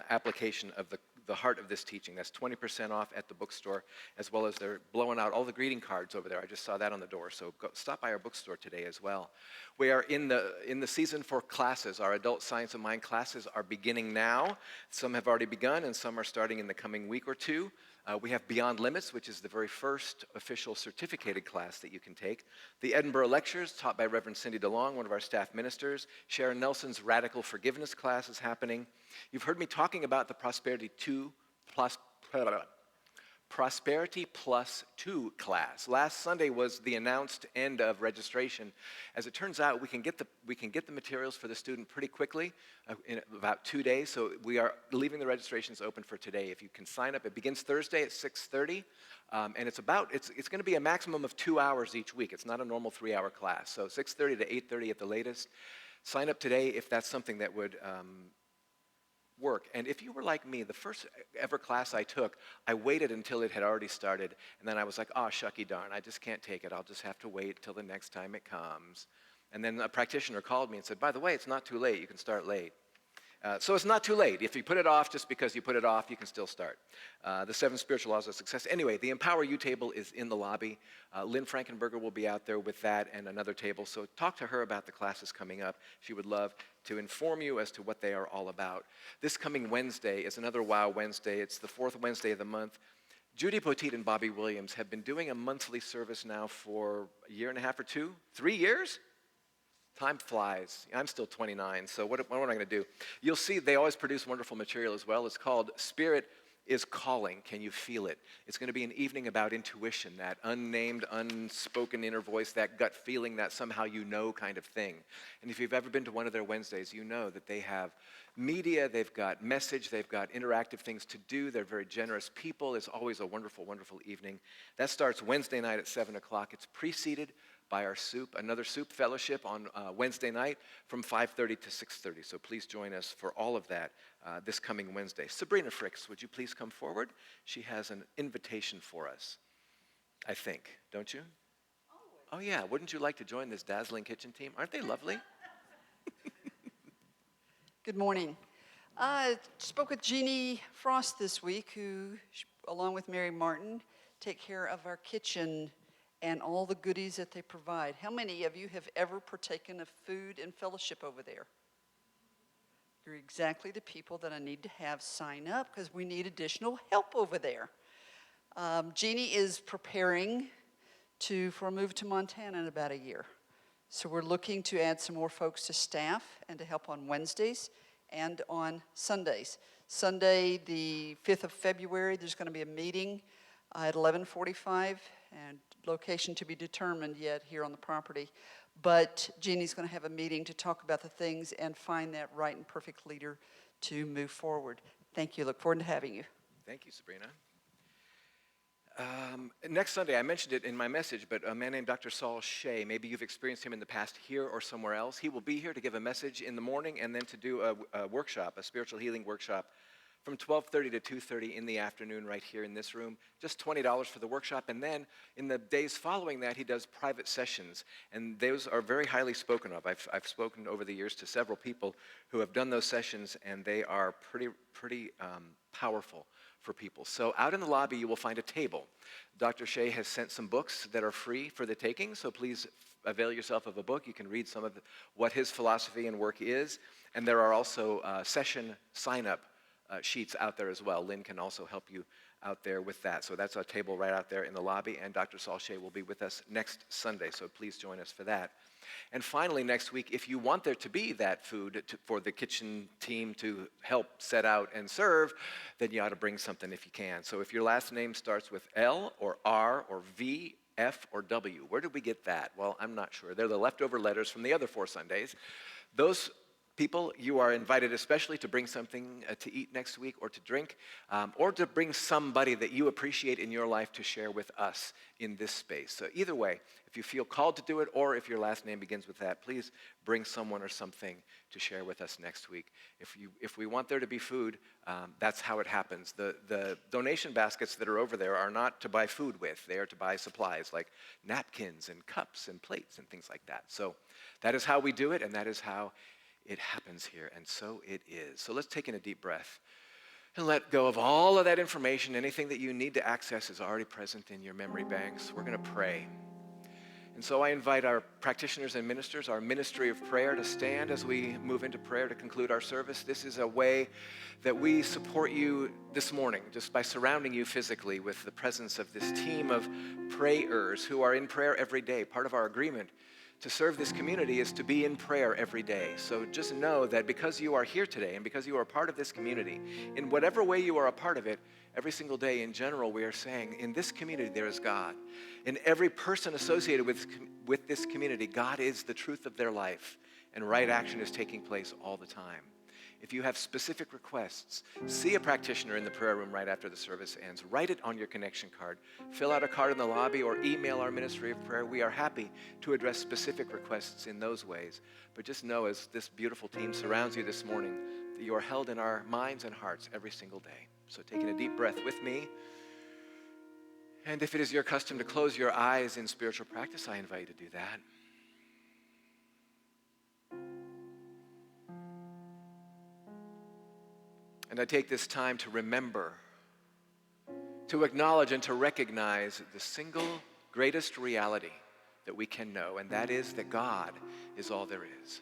application of the heart of this teaching. That's 20% off at the bookstore, as well as they're blowing out all the greeting cards over there. I just saw that on the door, so stop by our bookstore today as well. We are in the season for classes. Our adult Science of Mind classes are beginning now. Some have already begun, and some are starting in the coming week or two. We have Beyond Limits, which is the very first official certificated class that you can take. The Edinburgh Lectures, taught by Reverend Cindy DeLong, one of our staff ministers. Sharon Nelson's Radical Forgiveness class is happening. You've heard me talking about the Prosperity Plus 2 class. Last Sunday was the announced end of registration. As it turns out, we can get the materials for the student pretty quickly, in about 2 days. So we are leaving the registrations open for today. If you can sign up, it begins Thursday at 6:30, and it's going to be a maximum of 2 hours each week. It's not a normal 3-hour class. So 6:30 to 8:30 at the latest. Sign up today if that's something that would work. And if you were like me, the first ever class I took, I waited until it had already started, and then I was like, oh, shucky darn, I just can't take it. I'll just have to wait till the next time it comes. And then a practitioner called me and said, by the way, it's not too late. You can start late. So it's not too late. If you put it off just because you put it off, you can still start. The 7 spiritual laws of success. Anyway, the Empower You table is in the lobby. Lynn Frankenberger will be out there with that and another table. So talk to her about the classes coming up. She would love to inform you as to what they are all about. This coming Wednesday is another Wow Wednesday. It's the 4th Wednesday of the month. Judy Poteet and Bobby Williams have been doing a monthly service now for a year and a half or 2, 3 years? Time flies. I'm still 29, so what am I going to do? You'll see they always produce wonderful material as well. It's called Spirit is calling. Can you feel it? It's going to be an evening about intuition, that unnamed, unspoken inner voice, that gut feeling that somehow you know kind of thing. And if you've ever been to one of their Wednesdays, you know that they have media, they've got message, they've got interactive things to do. They're very generous people. It's always a wonderful, wonderful evening. That starts Wednesday night at 7 o'clock. It's preceded by our another soup fellowship on Wednesday night from 5:30 to 6:30. So please join us for all of that this coming Wednesday. Sabrina Fricks, would you please come forward? She has an invitation for us, I think, don't you? Oh yeah, wouldn't you like to join this dazzling kitchen team? Aren't they lovely? Good morning. I spoke with Jeannie Frost this week, who, along with Mary Martin, take care of our kitchen and all the goodies that they provide. How many of you have ever partaken of food and fellowship over there? You're exactly the people that I need to have sign up because we need additional help over there. Jeannie is preparing for a move to Montana in about a year. So we're looking to add some more folks to staff and to help on Wednesdays and on Sundays. Sunday, the 5th of February, there's going to be a meeting at 11:45, and location to be determined yet here on the property. But Jeannie's going to have a meeting to talk about the things and find that right and perfect leader to move forward. Thank you. Look forward to having you. Thank you, Sabrina. Next Sunday, I mentioned it in my message, but a man named Dr. Saul Shea, maybe you've experienced him in the past here or somewhere else. He will be here to give a message in the morning and then to do a workshop, a spiritual healing workshop from 12:30 to 2:30 in the afternoon right here in this room. Just $20 for the workshop. And then in the days following that, he does private sessions. And those are very highly spoken of. I've spoken over the years to several people who have done those sessions, and they are pretty powerful for people. So out in the lobby, you will find a table. Dr. Shea has sent some books that are free for the taking, so please avail yourself of a book. You can read some of what his philosophy and work is. And there are also session sign-up sheets out there as well. Lynn can also help you out there with that. So that's a table right out there in the lobby, and Dr. Saul Shea will be with us next Sunday, so please join us for that. And finally, next week, if you want there to be that food for the kitchen team to help set out and serve, then you ought to bring something if you can. So if your last name starts with L or R or V, F or W, where did we get that? Well, I'm not sure. They're the leftover letters from the other 4 Sundays. Those people, you are invited especially to bring something to eat next week or to drink, or to bring somebody that you appreciate in your life to share with us in this space. So either way, if you feel called to do it, or if your last name begins with that, please bring someone or something to share with us next week. If we want there to be food, that's how it happens. The donation baskets that are over there are not to buy food with. They are to buy supplies like napkins and cups and plates and things like that. So that is how we do it, and that is how it happens here, and so it is. So let's take in a deep breath and let go of all of that information. Anything that you need to access is already present in your memory banks. We're going to pray. And so I invite our practitioners and ministers, our ministry of prayer, to stand as we move into prayer to conclude our service. This is a way that we support you this morning, just by surrounding you physically with the presence of this team of prayers who are in prayer every day. Part of our agreement to serve this community is to be in prayer every day. So just know that because you are here today and because you are a part of this community, in whatever way you are a part of it, every single day in general, we are saying, in this community there is God. In every person associated with this community, God is the truth of their life, and right action is taking place all the time. If you have specific requests, see a practitioner in the prayer room right after the service ends. Write it on your connection card. Fill out a card in the lobby or email our ministry of prayer. We are happy to address specific requests in those ways. But just know, as this beautiful team surrounds you this morning, that you are held in our minds and hearts every single day. So taking a deep breath with me. And if it is your custom to close your eyes in spiritual practice, I invite you to do that. And I take this time to remember, to acknowledge and to recognize the single greatest reality that we can know, and that is that God is all there is.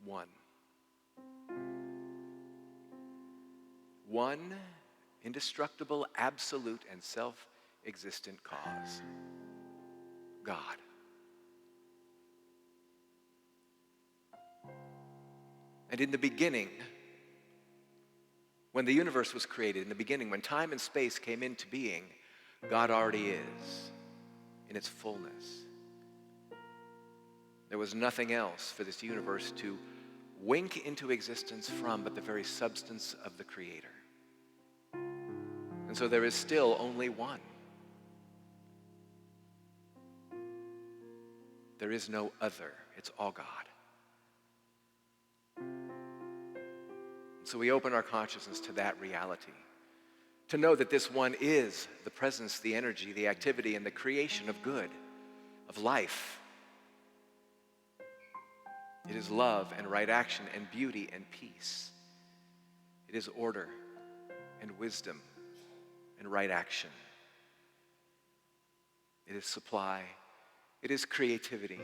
One. One indestructible, absolute, and self-existent cause. God. And in the beginning, When the universe was created in the beginning, when time and space came into being, God already is in its fullness. There was nothing else for this universe to wink into existence from but the very substance of the Creator. And so there is still only one. There is no other. It's all God. So we open our consciousness to that reality, to know that this one is the presence, the energy, the activity, and the creation of good, of life. It is love and right action and beauty and peace. It is order and wisdom and right action. It is supply. It is creativity.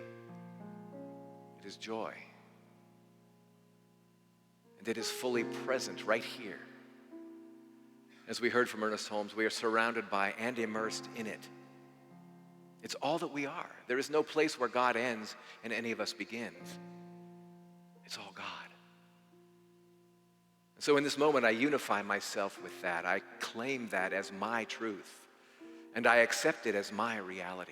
It is joy. And it is fully present right here. As we heard from Ernest Holmes, we are surrounded by and immersed in it. It's all that we are. There is no place where God ends and any of us begins. It's all God. So in this moment, I unify myself with that. I claim that as my truth, and I accept it as my reality.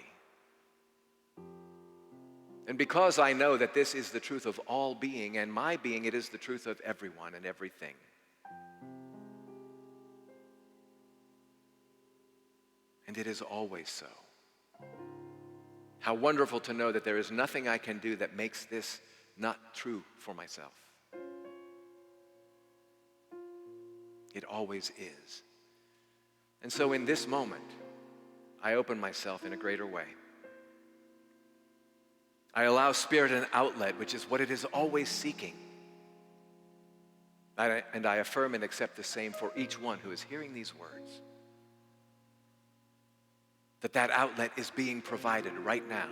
And because I know that this is the truth of all being, and my being, it is the truth of everyone and everything. And it is always so. How wonderful to know that there is nothing I can do that makes this not true for myself. It always is. And so in this moment, I open myself in a greater way. I allow Spirit an outlet, which is what it is always seeking. And I affirm and accept the same for each one who is hearing these words. That outlet is being provided right now.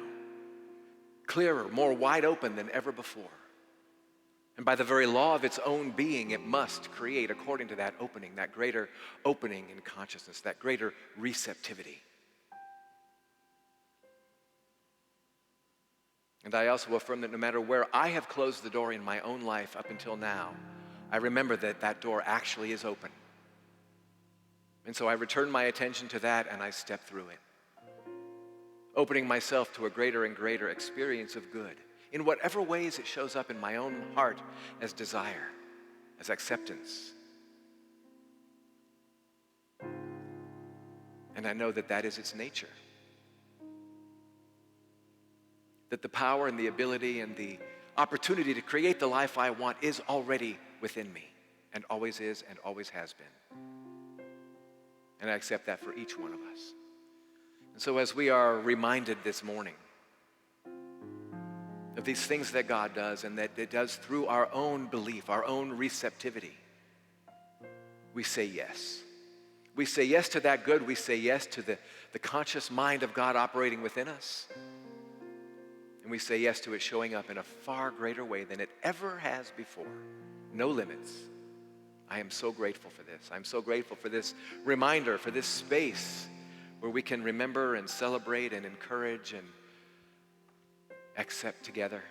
Clearer, more wide open than ever before. And by the very law of its own being, it must create according to that opening, that greater opening in consciousness, that greater receptivity. And I also affirm that no matter where I have closed the door in my own life up until now, I remember that that door actually is open. And so I return my attention to that and I step through it, opening myself to a greater and greater experience of good, in whatever ways it shows up in my own heart as desire, as acceptance. And I know that that is its nature. That the power and the ability and the opportunity to create the life I want is already within me, and always is and always has been. And I accept that for each one of us. And so as we are reminded this morning of these things that God does and that it does through our own belief, our own receptivity, we say yes. We say yes to that good. We say yes to the conscious mind of God operating within us. And we say yes to it showing up in a far greater way than it ever has before. No limits. I am so grateful for this. I'm so grateful for this reminder, for this space where we can remember and celebrate and encourage and accept together.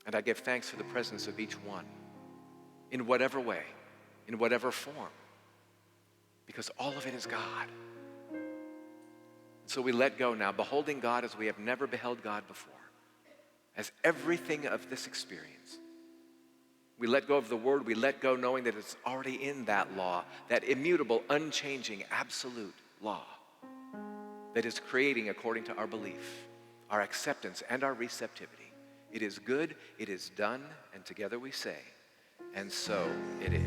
And I give thanks for the presence of each one in whatever way, in whatever form, because all of it is God. So we let go now, beholding God as we have never beheld God before, as everything of this experience. We let go of the word, we let go knowing that it's already in that law, that immutable, unchanging, absolute law that is creating according to our belief, our acceptance, and our receptivity. It is good, it is done, and together we say, and so it is.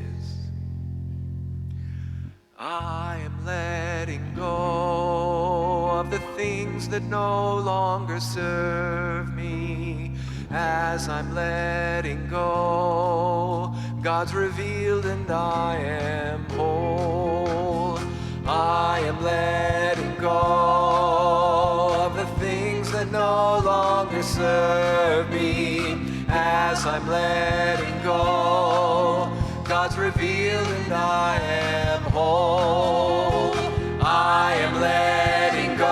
I am letting go of the things that no longer serve me. As I'm letting go, God's revealed and I am whole. I am letting go of the things that no longer serve me. As I'm letting go, God's revealed and I am whole. I am letting go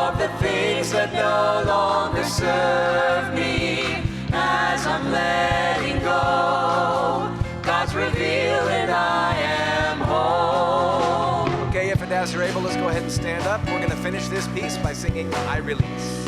of the things that no longer serve me. As I'm letting go, God's God's revealed and I am home. Okay, if and as you're able, let's go ahead and stand up. We're going to finish this piece by singing I Release.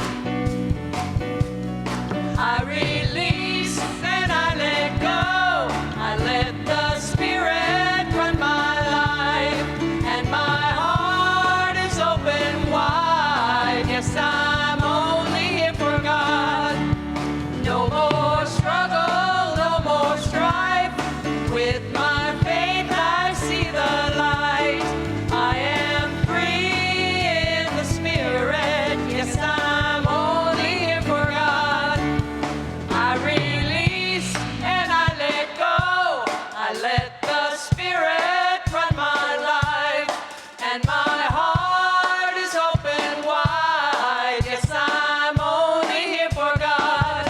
I release and I let go. I let the Spirit run my life, and my heart is open wide. Yes, I'm only here for God. No more struggle, no more strife. With my faith I see the light. I am free in the Spirit. Yes, I'm only here for God. I release and I let go. I let the Spirit run my life, and my heart is open wide. Yes, I'm only here for God.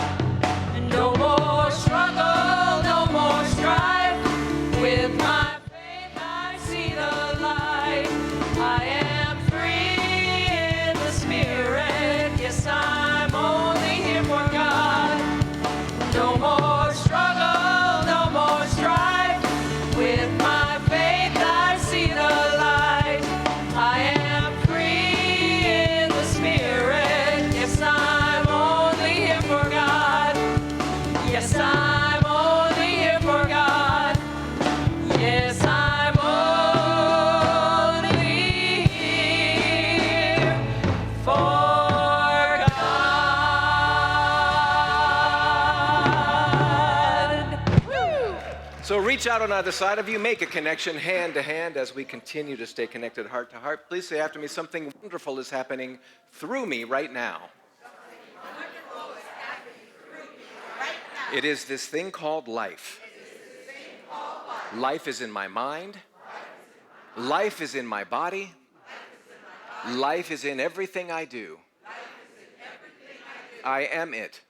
No more struggle, no more strife. With my faith I see the light. I am free in the Spirit. Yes, I'm only here for God. No more struggle, no more strife. With my faith I see the light. I am free in the Spirit. Yes, I'm only here for God. Yes, I'm only here for God. Yes, I'm only here for God. Woo! So reach out on either side of you, make a connection hand to hand as we continue to stay connected heart to heart. Please say after me, something wonderful is happening through me right now. It is this thing called life. Life is in my mind. Life is in my body. Life is in everything I do. I am it.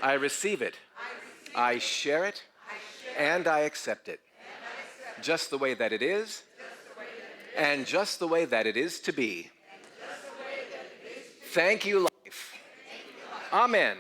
I receive it. I share it. And I accept it. Just the way that it is. And just the way that it is to be. Thank you, life. Amen.